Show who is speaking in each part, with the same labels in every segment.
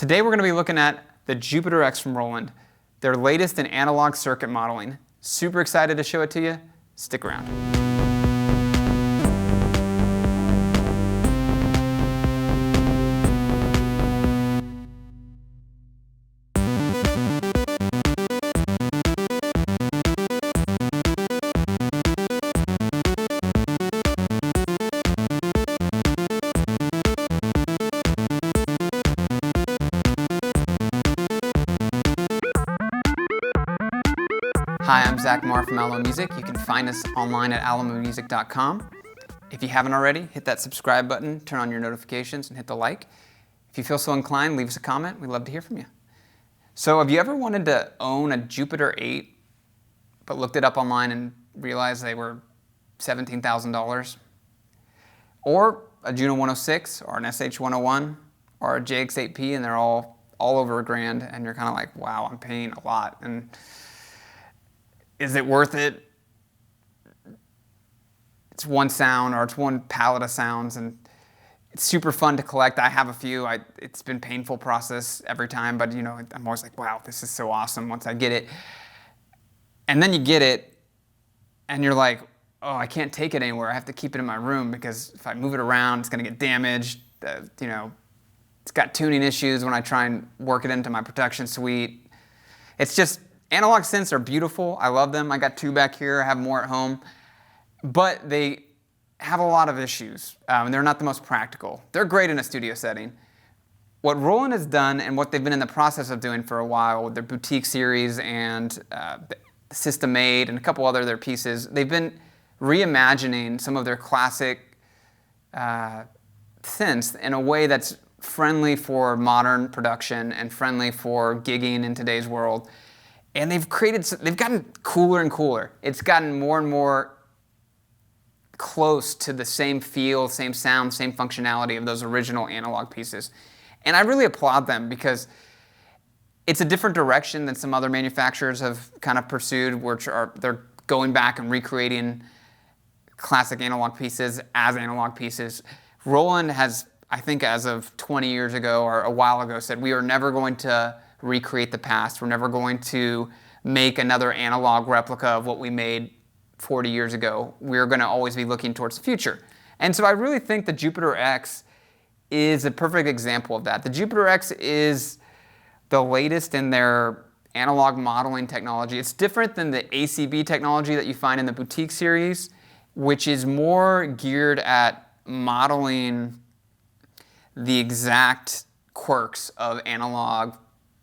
Speaker 1: Today we're going to be looking at the Jupiter X from Roland, their latest in analog circuit modeling. Super excited to show it to you. Stick around. Hi, I'm Zach Marr from Alamo Music. You can find us online at alamomusic.com. If you haven't already, hit that subscribe button, turn on your notifications, and hit the like. If you feel so inclined, leave us a comment. We'd love to hear from you. So have you ever wanted to own a Jupiter 8, but looked it up online and realized they were $17,000? Or a Juno 106, or an SH 101, or a JXAP, and they're all over $1,000, and you're kind of like, wow, I'm paying a lot. And is it worth it? It's one sound, or it's one palette of sounds, and it's super fun to collect. I have a few. It's been a painful process every time, but I'm always like, wow, this is so awesome once I get it. And then you get it, and you're like, oh, I can't take it anywhere. I have to keep it in my room because if I move it around, it's going to get damaged. It's got tuning issues when I try and work it into my production suite. It's just, analog synths are beautiful. I love them. I got two back here. I have more at home. But they have a lot of issues, and they're not the most practical. They're great in a studio setting. What Roland has done, and what they've been in the process of doing for a while with their boutique series and System Made and a couple other their pieces, they've been reimagining some of their classic synths in a way that's friendly for modern production and friendly for gigging in today's world. And they've gotten cooler and cooler. It's gotten more and more close to the same feel, same sound, same functionality of those original analog pieces. And I really applaud them because it's a different direction than some other manufacturers have kind of pursued, which they're going back and recreating classic analog pieces as analog pieces. Roland has, I think as of 20 years ago or a while ago, said we are never going to recreate the past. We're never going to make another analog replica of what we made 40 years ago. We're going to always be looking towards the future. And so I really think the Jupiter X is a perfect example of that. The Jupiter X is the latest in their analog modeling technology. It's different than the ACB technology that you find in the boutique series, which is more geared at modeling the exact quirks of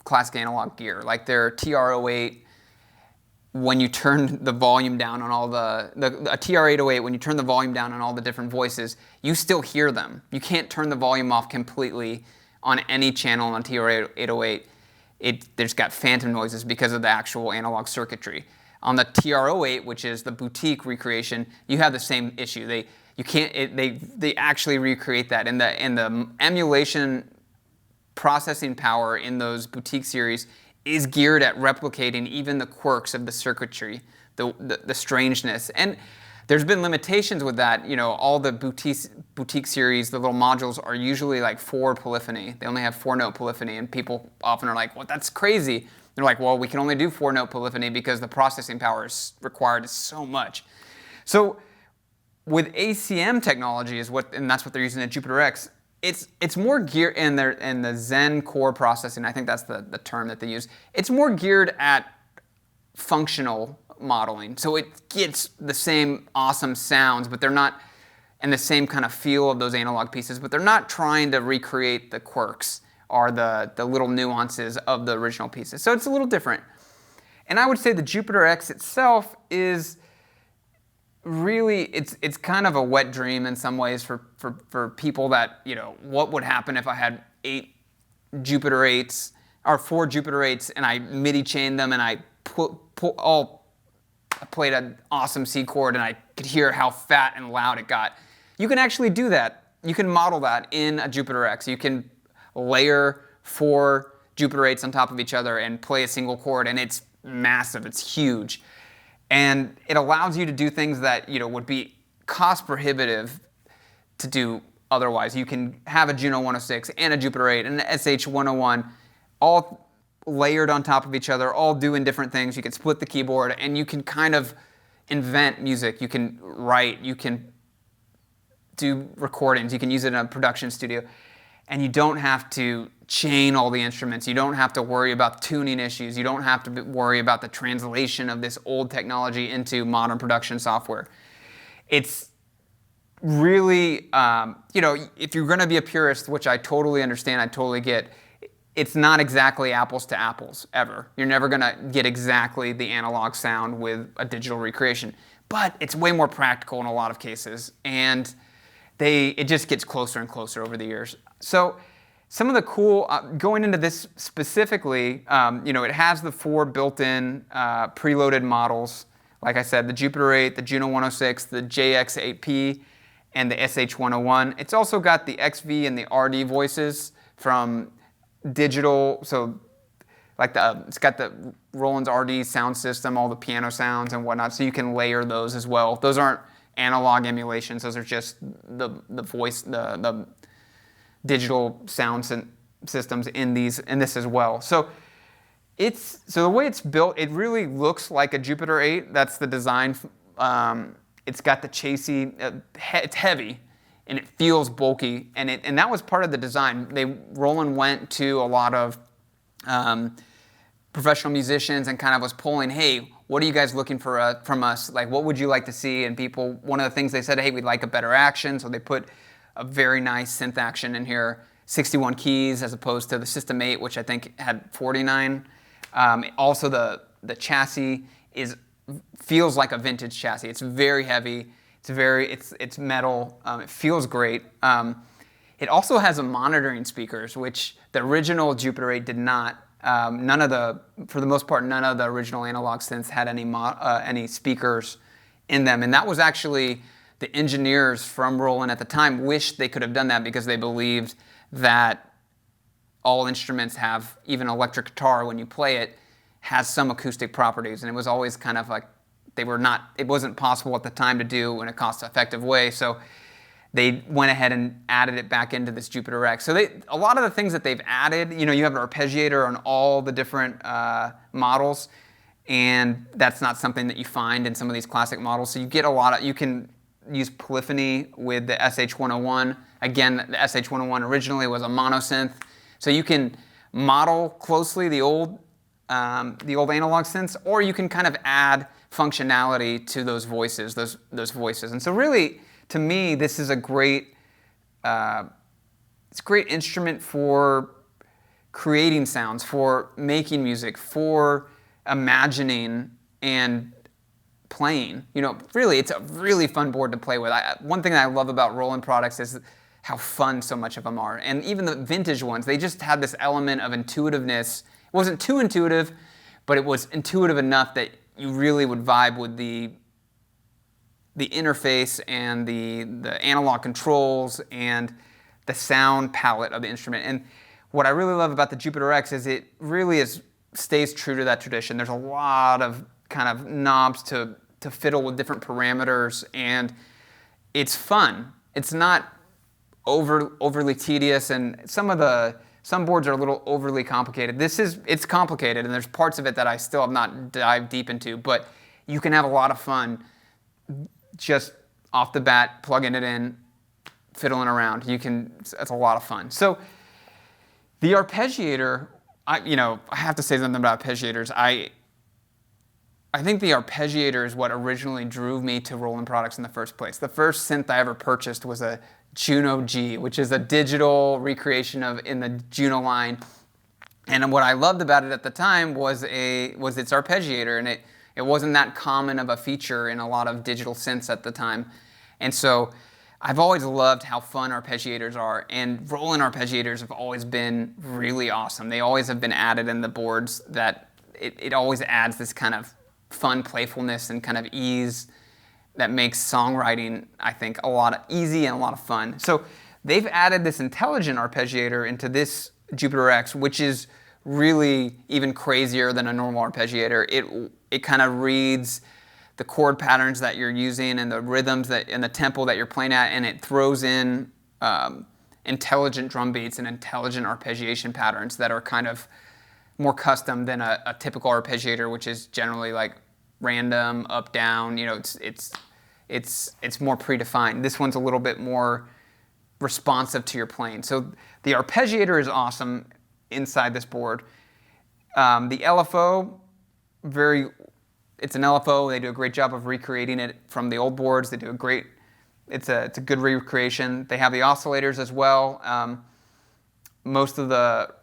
Speaker 1: classic analog gear, like their TR-08. When you turn the volume down on all a TR-808, when you turn the volume down on all the different voices, you still hear them. You can't turn the volume off completely on any channel on TR-808. There's got phantom noises because of the actual analog circuitry. On the TR-08, which is the boutique recreation, you have the same issue. They actually recreate that, and the emulation processing power in those boutique series is geared at replicating even the quirks of the circuitry, the strangeness. And there's been limitations with that. All the boutique series, the little modules are usually like 4 polyphony. They only have 4-note polyphony, and people often are like, well, that's crazy. They're like, well, we can only do 4-note polyphony because the processing power is required is so much. So with ACM technology and that's what they're using at Jupiter X, it's more geared in the Zen core processing. I think that's the term that they use. It's more geared at functional modeling. So it gets the same awesome sounds, but they're not, and the same kind of feel of those analog pieces, but they're not trying to recreate the quirks or the little nuances of the original pieces. So it's a little different. And I would say the Jupiter X itself is really, it's kind of a wet dream in some ways for people that, what would happen if I had 8 Jupiter 8s or 4 Jupiter 8s and I MIDI chained them and I played an awesome C chord and I could hear how fat and loud it got. You can actually do that. You can model that in a Jupiter X. You can layer 4 Jupiter 8s on top of each other and play a single chord, and it's massive, it's huge. And it allows you to do things that would be cost prohibitive to do otherwise. You can have a Juno 106 and a Jupiter 8 and an SH 101 all layered on top of each other, all doing different things. You can split the keyboard and you can kind of invent music. You can write, you can do recordings, you can use it in a production studio, and you don't have to chain all the instruments. You don't have to worry about tuning issues. You don't have to worry about the translation of this old technology into modern production software. It's really, if you're going to be a purist, which I totally understand, I totally get, it's not exactly apples to apples ever. You're never going to get exactly the analog sound with a digital recreation, but it's way more practical in a lot of cases, and it just gets closer and closer over the years. So some of the cool, going into this specifically, it has the 4 built-in preloaded models. Like I said, the Jupiter 8, the Juno 106, the JXAP, and the SH101. It's also got the XV and the RD voices from digital, so like it's got the Roland's RD sound system, all the piano sounds and whatnot, so you can layer those as well. Those aren't analog emulations, those are just the voice, the digital sound systems in this as well. So the way it's built, it really looks like a Jupiter 8. That's the design. It's got the chassis. It's heavy, and it feels bulky, and that was part of the design. Roland went to a lot of professional musicians and kind of was pulling, hey, what are you guys looking for from us? Like, what would you like to see? And people, one of the things they said, hey, we'd like a better action, so they put a very nice synth action in here, 61 keys as opposed to the System 8, which I think had 49. Also, the chassis feels like a vintage chassis. It's very heavy. It's metal. It feels great. It also has a monitoring speakers, which the original Jupiter 8 did not. For the most part, none of the original analog synths had any speakers in them, and that was actually the engineers from Roland at the time wished they could have done that because they believed that all instruments have, even electric guitar, when you play it, has some acoustic properties, and it was always kind of like it wasn't possible at the time to do in a cost-effective way, so they went ahead and added it back into this Jupiter X. So a lot of the things that they've added, you have an arpeggiator on all the different models, and that's not something that you find in some of these classic models. So you get you can use polyphony with the SH101. Again, the SH101 originally was a monosynth, so you can model closely the old analog synths, or you can kind of add functionality to those voices, those voices. And so really, to me, this is a great instrument for creating sounds, for making music, for imagining and playing. Really, it's a really fun board to play with. One thing that I love about Roland products is how fun so much of them are. And even the vintage ones, they just had this element of intuitiveness. It wasn't too intuitive, but it was intuitive enough that you really would vibe with the interface and the analog controls and the sound palette of the instrument. And what I really love about the Jupiter X is it really stays true to that tradition. There's a lot of kind of knobs to fiddle with different parameters, and it's fun. It's not overly tedious, and some boards are a little overly complicated. It's complicated, and there's parts of it that I still have not dived deep into, but you can have a lot of fun just off the bat, plugging it in, fiddling around. It's a lot of fun. So the arpeggiator, I have to say something about arpeggiators. I think the arpeggiator is what originally drew me to Roland products in the first place. The first synth I ever purchased was a Juno G, which is a digital recreation in the Juno line. And what I loved about it at the time was its arpeggiator, and it wasn't that common of a feature in a lot of digital synths at the time. And so I've always loved how fun arpeggiators are, and Roland arpeggiators have always been really awesome. They always have been added in the boards that it always adds this kind of fun playfulness and kind of ease that makes songwriting, I think, a lot easy and a lot of fun. So they've added this intelligent arpeggiator into this Jupiter X, which is really even crazier than a normal arpeggiator. It kind of reads the chord patterns that you're using and the rhythms and the tempo that you're playing at, and it throws in intelligent drum beats and intelligent arpeggiation patterns that are kind of more custom than a typical arpeggiator, which is generally like random, up, down. You know, it's more predefined. This one's a little bit more responsive to your playing. So the arpeggiator is awesome inside this board. The LFO, it's an LFO. They do a great job of recreating it from the old boards. They do a great, it's a good recreation. They have the oscillators as well. Most of the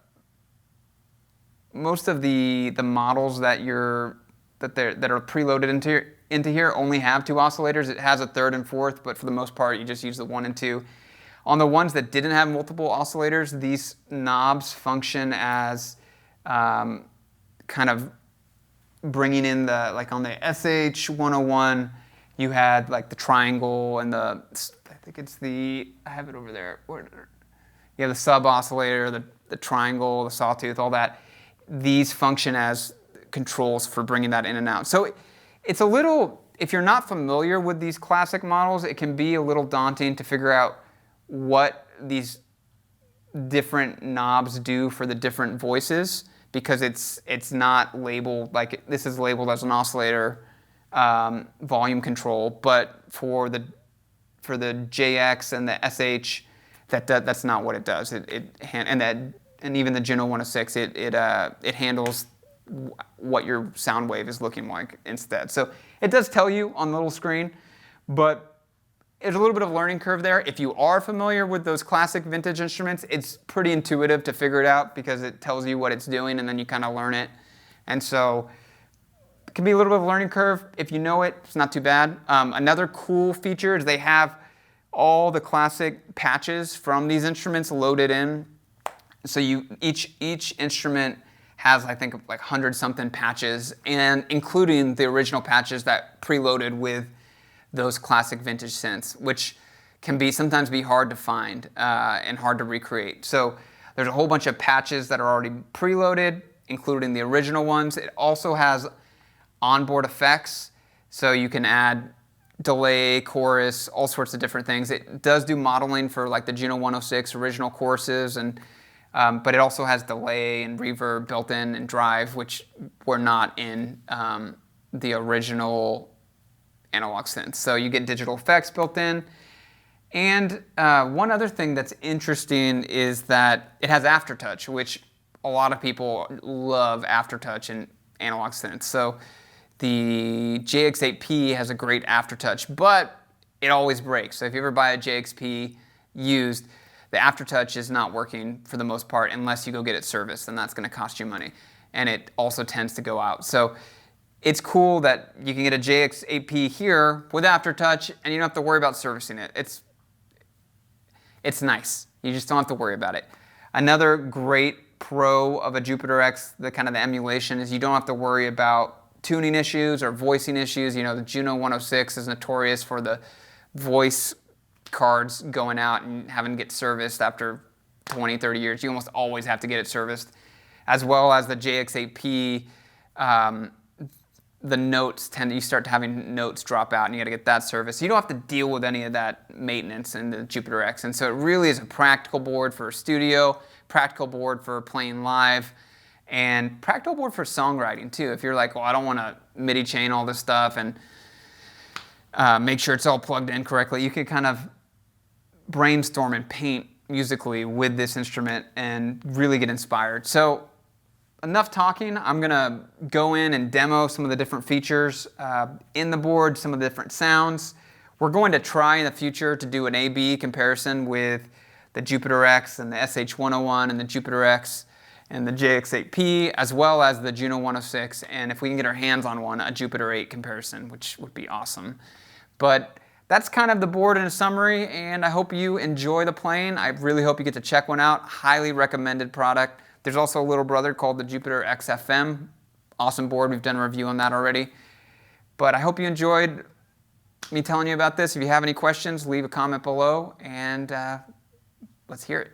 Speaker 1: models that are preloaded into here only have 2 oscillators. It has a third and fourth, but for the most part, you just use the 1 and 2. On the ones that didn't have multiple oscillators, these knobs function as kind of bringing in the, like on the SH-101, you had like the triangle and I think it's I have it over there. You have the sub oscillator, the triangle, the sawtooth, all that. These function as controls for bringing that in and out. So it's a little, if you're not familiar with these classic models, it can be a little daunting to figure out what these different knobs do for the different voices, because it's not labeled, like this is labeled as an oscillator volume control, but for the JX and the SH, that's not what it does. And even the Juno 106, it handles what your sound wave is looking like instead. So it does tell you on the little screen, but there's a little bit of a learning curve there. If you are familiar with those classic vintage instruments, it's pretty intuitive to figure it out because it tells you what it's doing and then you kind of learn it. And so it can be a little bit of a learning curve. If you know it, it's not too bad. Another cool feature is they have all the classic patches from these instruments loaded in. So each instrument has, I think, like 100-something patches, and including the original patches that preloaded with those classic vintage synths, which can sometimes be hard to find and hard to recreate. So there's a whole bunch of patches that are already preloaded, including the original ones. It also has onboard effects, so you can add delay, chorus, all sorts of different things. It does do modeling for like the Juno 106 original choruses, but it also has delay and reverb built in and drive, which were not in the original analog synths. So you get digital effects built in. And one other thing that's interesting is that it has aftertouch, which a lot of people love aftertouch in analog synths. So the JXAP has a great aftertouch, but it always breaks. So if you ever buy a JXP used, the aftertouch is not working for the most part unless you go get it serviced, and that's going to cost you money. And it also tends to go out. So it's cool that you can get a JXAP here with aftertouch, and you don't have to worry about servicing it. It's nice. You just don't have to worry about it. Another great pro of a Jupiter X, the emulation, is you don't have to worry about tuning issues or voicing issues. You know, the Juno 106 is notorious for the voice cards going out and having to get serviced after 20, 30 years. You almost always have to get it serviced. As well as the JXAP, the notes you start having notes drop out and you got to get that serviced. You don't have to deal with any of that maintenance in the Jupiter X. And so it really is a practical board for a studio, practical board for playing live, and practical board for songwriting too. If you're like, well, I don't want to MIDI chain all this stuff and make sure it's all plugged in correctly, you can kind of brainstorm and paint musically with this instrument and really get inspired. So enough talking. I'm going to go in and demo some of the different features in the board, some of the different sounds. We're going to try in the future to do an A-B comparison with the Jupiter X and the SH-101 and the Jupiter X and the JXAP, as well as the Juno 106, and if we can get our hands on one, a Jupiter 8 comparison, which would be awesome. But that's kind of the board in a summary, and I hope you enjoy the playing. I really hope you get to check one out. Highly recommended product. There's also a little brother called the Jupiter XFM. Awesome board. We've done a review on that already. But I hope you enjoyed me telling you about this. If you have any questions, leave a comment below, and let's hear it.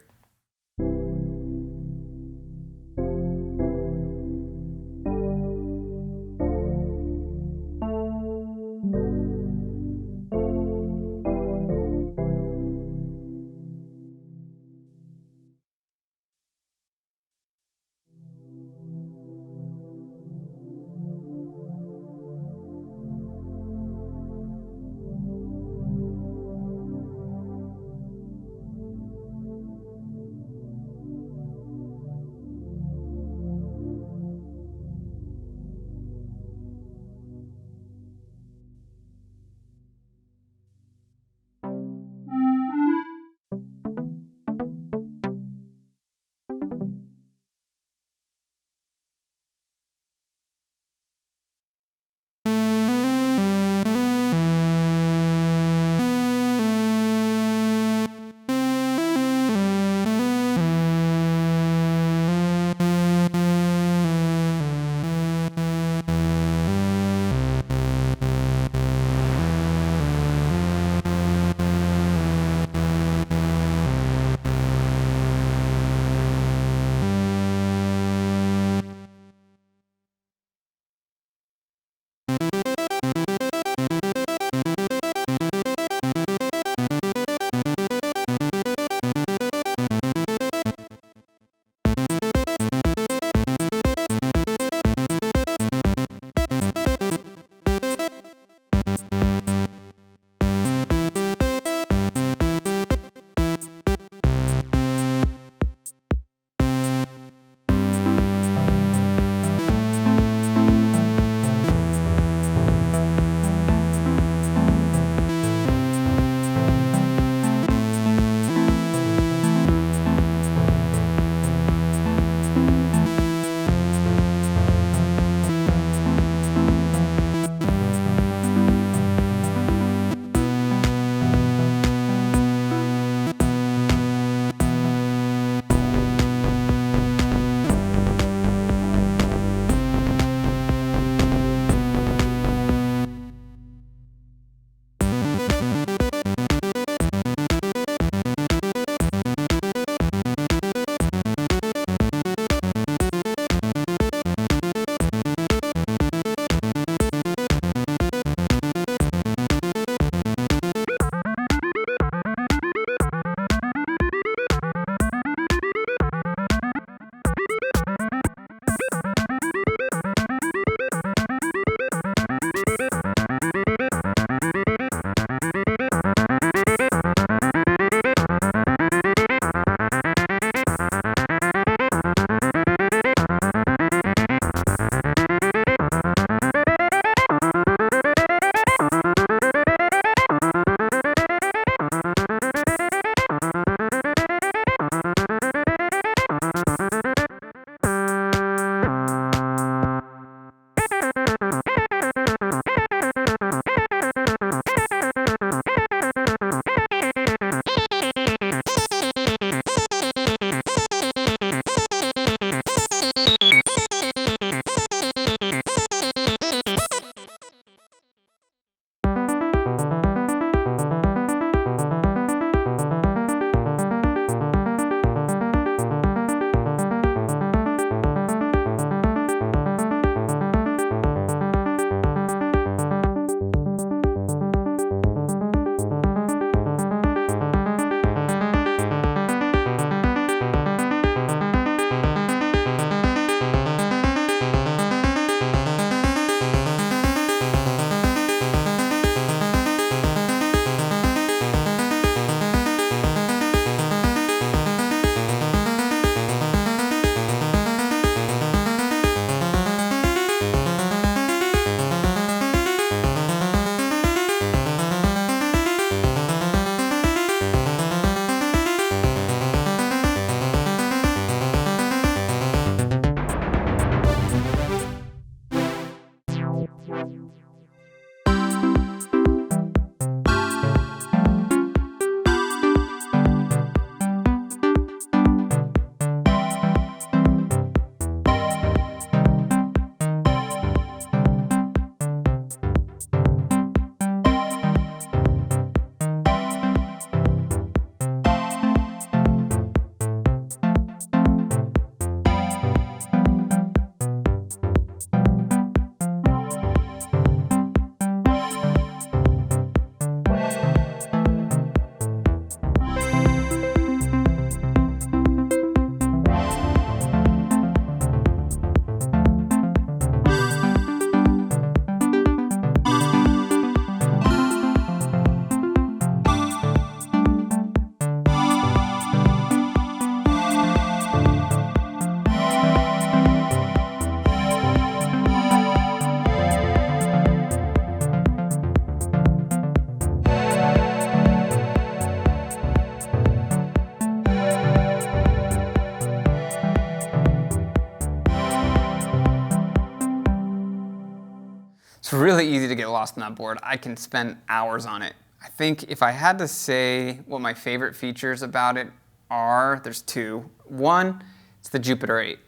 Speaker 1: really easy to get lost on that board. I can spend hours on it. I think if I had to say what my favorite features about it are, there's two. One, it's the Jupiter 8.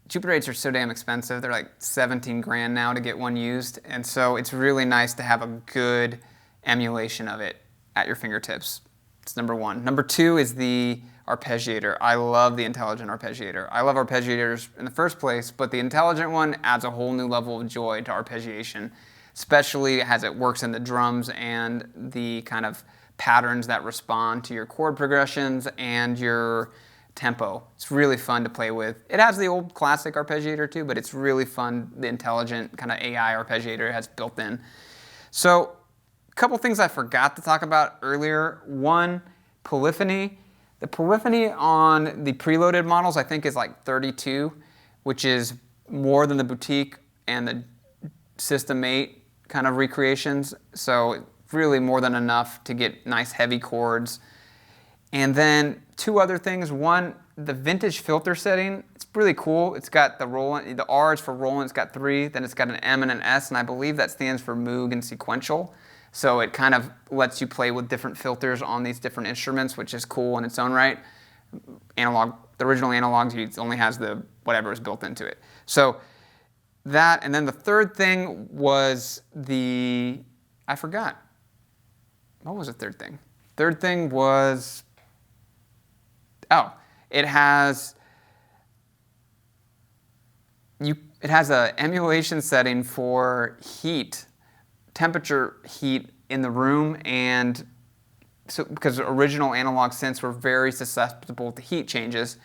Speaker 1: Jupiter 8s are so damn expensive. They're like 17 grand now to get one used. And so it's really nice to have a good emulation of it at your fingertips. It's number one. Number two is the arpeggiator. I love the intelligent arpeggiator. I love arpeggiators in the first place, but the intelligent one adds a whole new level of joy to arpeggiation, especially as it works in the drums and the kind of patterns that respond to your chord progressions and your tempo. It's really fun to play with. It has the old classic arpeggiator too, but it's really fun, the intelligent kind of AI arpeggiator it has built in. So a couple things I forgot to talk about earlier. One, polyphony. The polyphony on the preloaded models I think is like 32, which is more than the boutique and the System 8 kind of recreations. So really more than enough to get nice heavy chords. And then two other things. One, the vintage filter setting. It's really cool. It's got the Roland, the R is for Roland, it's got 3, then it's got an M and an S, and I believe that stands for Moog and sequential. So it kind of lets you play with different filters on these different instruments, which is cool in its own right. The original analogs, it only has the whatever is built into it. So that, and then the third thing was I forgot. What was the third thing? Third thing was, it has an emulation setting for temperature heat in the room, and so because original analog synths were very susceptible to heat changes,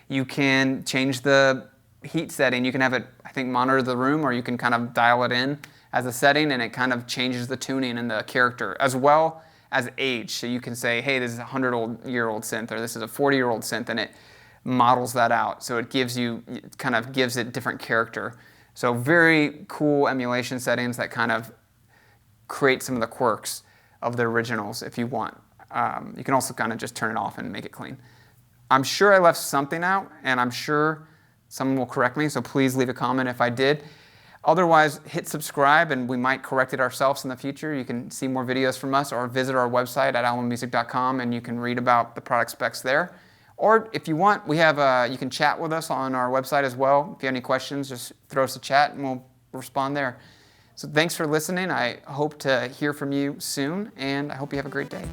Speaker 1: you can change the heat setting. You can have it, I think, monitor the room, or you can kind of dial it in as a setting, and it kind of changes the tuning and the character, as well as age. So you can say, hey, this is a 100-year-old synth, or this is a 40-year-old synth, and it models that out. So it kind of gives it different character. So very cool emulation settings that kind of create some of the quirks of the originals if you want. You can also kind of just turn it off and make it clean. I'm sure I left something out, and I'm sure someone will correct me, so please leave a comment if I did. Otherwise, hit subscribe, and we might correct it ourselves in the future. You can see more videos from us, or visit our website at alamomusic.com, and you can read about the product specs there. Or if you want, you can chat with us on our website as well. If you have any questions, just throw us a chat, and we'll respond there. So thanks for listening. I hope to hear from you soon, and I hope you have a great day.